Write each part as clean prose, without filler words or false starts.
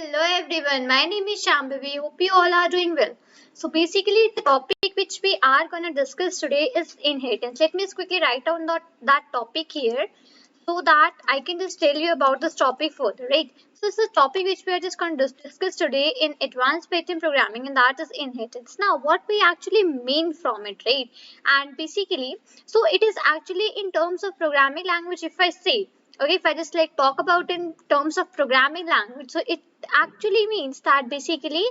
Hello everyone, my name is Shambhavi. Hope you all are doing well. So basically the topic which we are going to discuss today is inheritance. Let me just quickly write down that topic here so that I can just tell you about this topic further, right? So it's a topic which we are just going to discuss today in advanced pattern programming, and that is inheritance. Now what we actually mean from it, right? And basically, so it is actually in terms of programming language, if I say, okay, if I just like talk about in terms of programming language, so it actually means that basically,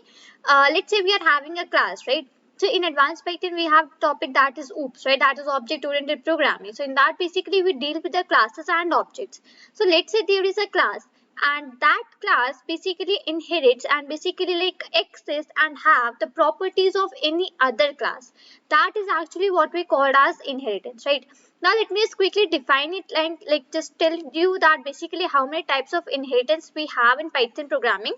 let's say we are having a class, right? So in advanced Python, we have topic that is OOPS, right? That is object-oriented programming. So in that, basically, we deal with the classes and objects. So let's say there is a class, and that class basically inherits and basically like access and have the properties of any other class. That is actually what we call as inheritance, right? Now let me just quickly define it and like just tell you that basically how many types of inheritance we have in Python programming.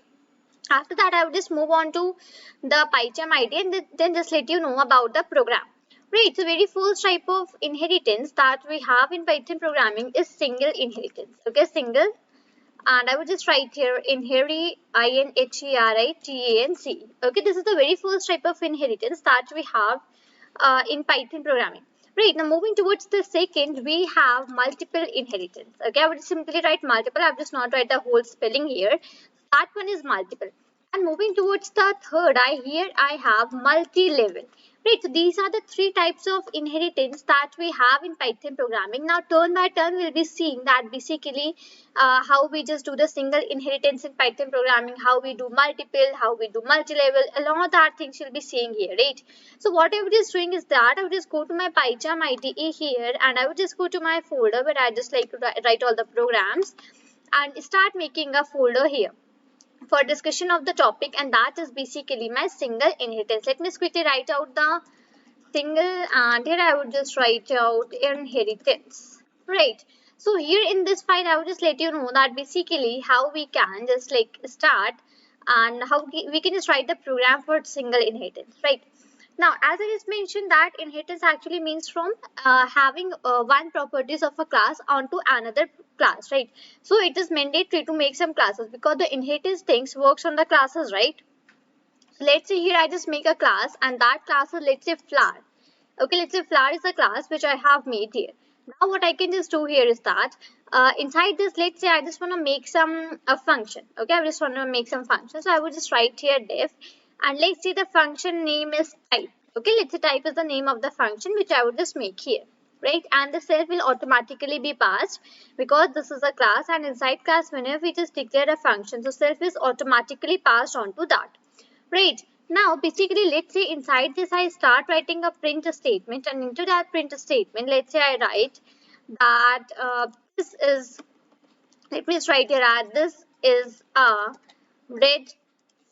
After that, I will just move on to the PyCharm ID and then just let you know about the program. Right, so very first type of inheritance that we have in Python programming is single inheritance. Okay, single, and I would just write here inherit, inheritance. Okay, this is the very first type of inheritance that we have in Python programming. Right, now moving towards the second, we have multiple inheritance. Okay, I would simply write multiple. I have just not write the whole spelling here. That one is multiple. And moving towards the third, I have multi-level. Right, so these are the three types of inheritance that we have in Python programming. Now, turn by turn, we'll be seeing that basically how we just do the single inheritance in Python programming, how we do multiple, how we do multi-level, along with that things you'll be seeing here, right? So what I would just doing is that I would just go to my PyCharm IDE here, and I would just go to my folder where I just like to write all the programs and start making a folder here for discussion of the topic, and that is basically my single inheritance. Let me quickly write out the single, and here I would just write out inheritance, right? So here in this file I would just let you know that basically how we can just like start and how we can just write the program for single inheritance, right? Now, as I just mentioned that inheritance actually means from having one properties of a class onto another class, right? So it is mandatory to make some classes because the inheritance things works on the classes, right? So let's say here I just make a class, and that class is, let's say, flower. Okay, let's say flower is a class which I have made here. Now what I can just do here is that inside this, let's say I just want to make some a function. Okay, I just want to make some function. So I would just write here def, and let's say the function name is type. Okay, let's say type is the name of the function which I would just make here, right? And the self will automatically be passed because this is a class, and inside class whenever we just declare a function, so self is automatically passed on to that. Right. Now, basically, let's say inside this, I start writing a print statement, and into that print statement, let's say I write that this is, let me just write here, this is a red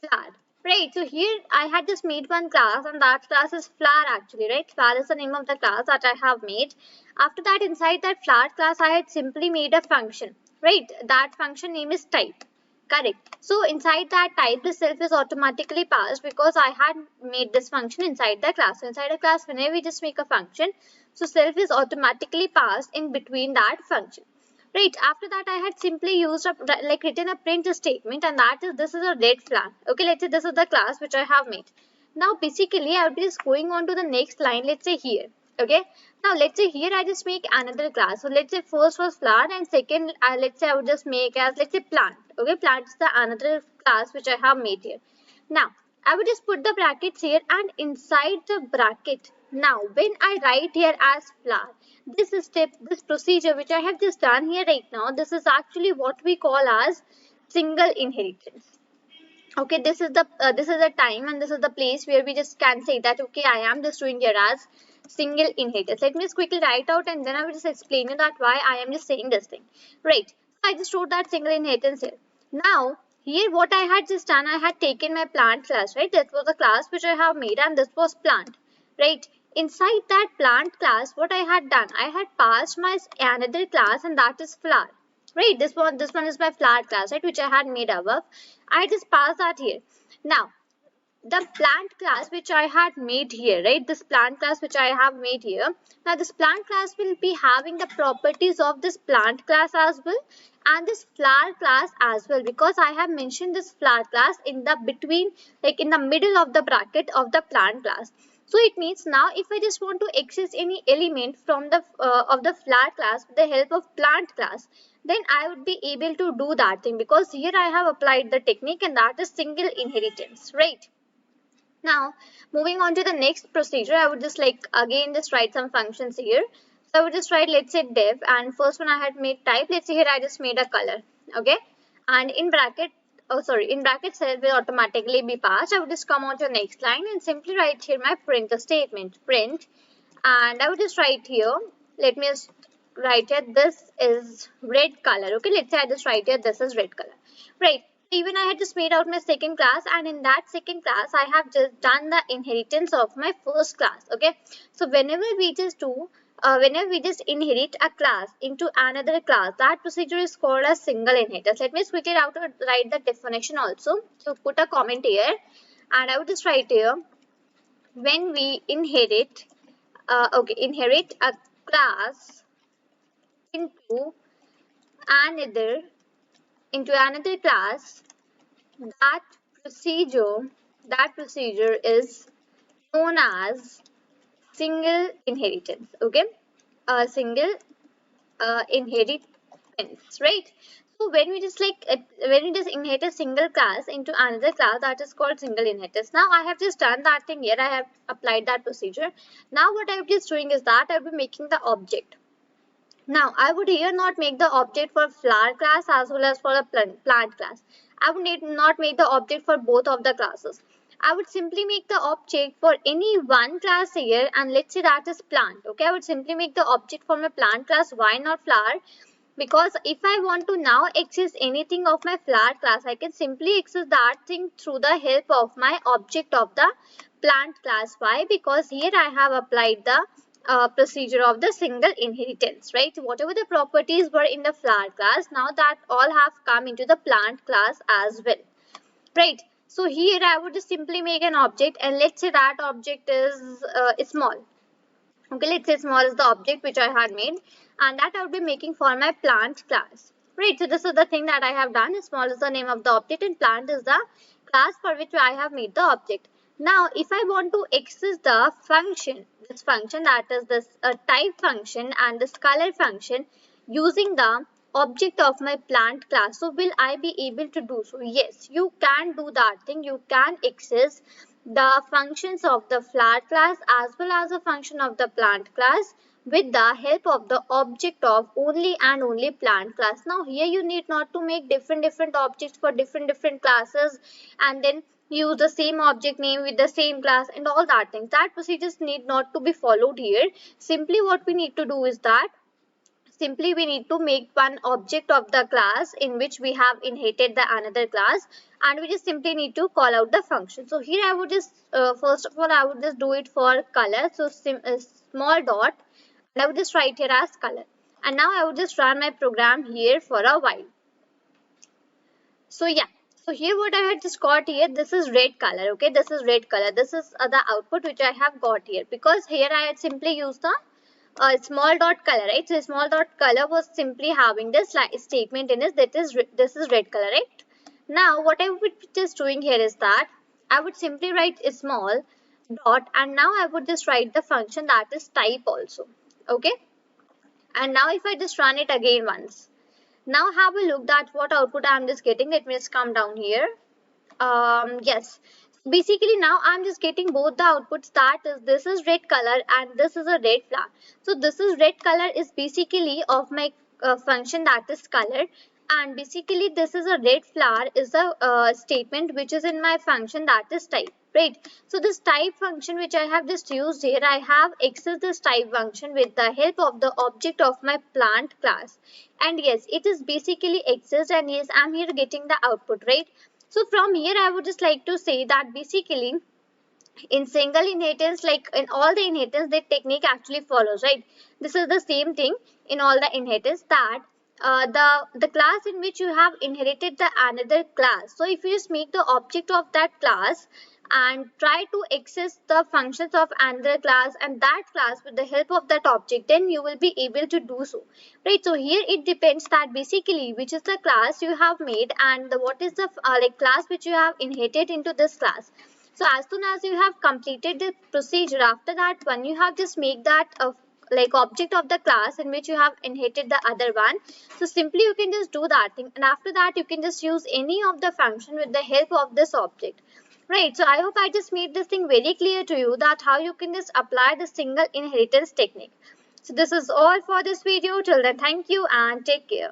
flower. Right. So here I had just made one class, and that class is flower actually, right? Flower is the name of the class that I have made. After that, inside that flower class, I had simply made a function, right? That function name is type. Correct. So inside that type, the self is automatically passed because I had made this function inside the class. So inside a class, whenever we just make a function, so self is automatically passed in between that function. Right. After that, I had simply used a like written a print statement, and that is this is a red flag. Okay, let's say this is the class which I have made. Now basically, I will be just going on to the next line. Let's say here. Okay. Now let's say here I just make another class. So let's say first was flower, and second let's say I would just make as, let's say, plant. Okay, plant is the another class which I have made here. Now I would just put the brackets here, and inside the bracket, now when I write here as flower, this step, this procedure which I have just done here right now, this is actually what we call as single inheritance. Okay, this is the time and this is the place where we just can say that okay, I am just doing here as single inheritance. Let me just quickly write out, and then I will just explain you that why I am just saying this thing. Right. So I just wrote that single inheritance here. Now here what I had just done, I had taken my plant class, right? That was a class which I have made, and this was plant, right? Inside that plant class, what I had done, I had passed my another class, and that is flower. Right, this one is my flower class, right, which I had made above. I just pass that here. Now the plant class which I had made here, right? This plant class which I have made here. Now this plant class will be having the properties of this plant class as well and this flower class as well, because I have mentioned this flower class in the between, like in the middle of the bracket of the plant class. So it means now if I just want to access any element from the of the flower class with the help of plant class, then I would be able to do that thing, because here I have applied the technique and that is single inheritance, right? Now, moving on to the next procedure, I would just like again just write some functions here. So I would just write, let's say div, and first one I had made type. Let's say here I just made a color, okay? And in bracket, oh sorry, in bracket cell will automatically be passed. I would just come on to the next line and simply write here my print statement, print, and I would just write here. Let me just write here. This is red color, okay? Let's say I just write here. This is red color, right? Even I had just made out my second class, and in that second class I have just done the inheritance of my first class, okay? So whenever we just do whenever we just inherit a class into another class, that procedure is called a single inheritance. Let me switch it out to write the definition also. So put a comment here and I would just write here, when we inherit inherit a class into another another class, that procedure that procedure is known as single inheritance, okay? A single inheritance, right? So when we just when we just inherit a single class into another class, that is called single inheritance. Now I have just done that thing here, I have applied that procedure. Now what I'm just doing is that I'll be making the object. Now, I would here not make the object for flower class as well as for the plant class. I would not make the object for both of the classes. I would simply make the object for any one class here, and let's say that is plant. Okay, I would simply make the object for my plant class. Why not flower? Because if I want to now access anything of my flower class, I can simply access that thing through the help of my object of the plant class. Why? Because here I have applied the procedure of the single inheritance, right? Whatever the properties were in the flower class, now that all have come into the plant class as well, right? So here I would just simply make an object, and let's say that object is small. Okay, let's say small is the object which I had made, and that I would be making for my plant class, right? So this is the thing that I have done. Small is the name of the object and plant is the class for which I have made the object. Now if I want to access the function, this function, that is this type function and this color function, using the object of my plant class, so will I be able to do so? Yes, you can do that thing. You can access the functions of the flower class as well as the function of the plant class with the help of the object of only and only plant class. Now here you need not to make different objects for different classes and then use the same object name with the same class and all that things. That procedures need not to be followed here. Simply what we need to do is that simply we need to make one object of the class in which we have inherited the another class, and we just simply need to call out the function. So here I would just first of all I would just do it for color. So small dot, and I would just write here as color, and now I would just run my program here for a while. So yeah, so here what I had just got here, this is red color, okay? This is red color. This is the output which I have got here, because here I had simply used the small dot color, right? So small dot color was simply having this statement in it, that is this is red color, right? Now what I would be just doing here is that I would simply write a small dot, and now I would just write the function that is type also, okay? And now if I just run it again once, now have a look at what output I'm just getting. Let me just come down here. Yes, basically now I'm just getting both the outputs, that is this is red color and this is a red flower. So this is red color is basically of my function that is color, and basically this is a red flower is a statement which is in my function that is type, right? So this type function which I have just used here, I have accessed this type function with the help of the object of my plant class, and yes, it is basically accessed, and yes, I'm here getting the output, right? So from here I would just like to say that basically in single inheritance, like in all the inheritance, the technique actually follows, right? This is the same thing in all the inheritance, that the class in which you have inherited the another class. So if you just make the object of that class and try to access the functions of another class and that class with the help of that object, then you will be able to do so, right? So here it depends that basically which is the class you have made and what is the like class which you have inherited into this class. So as soon as you have completed the procedure, after that one you have just make that like object of the class in which you have inherited the other one. So simply you can just do that thing, and after that you can just use any of the function with the help of this object. Right, so I hope I just made this thing very clear to you that how you can just apply the single inheritance technique. So this is all for this video. Till then, thank you and take care.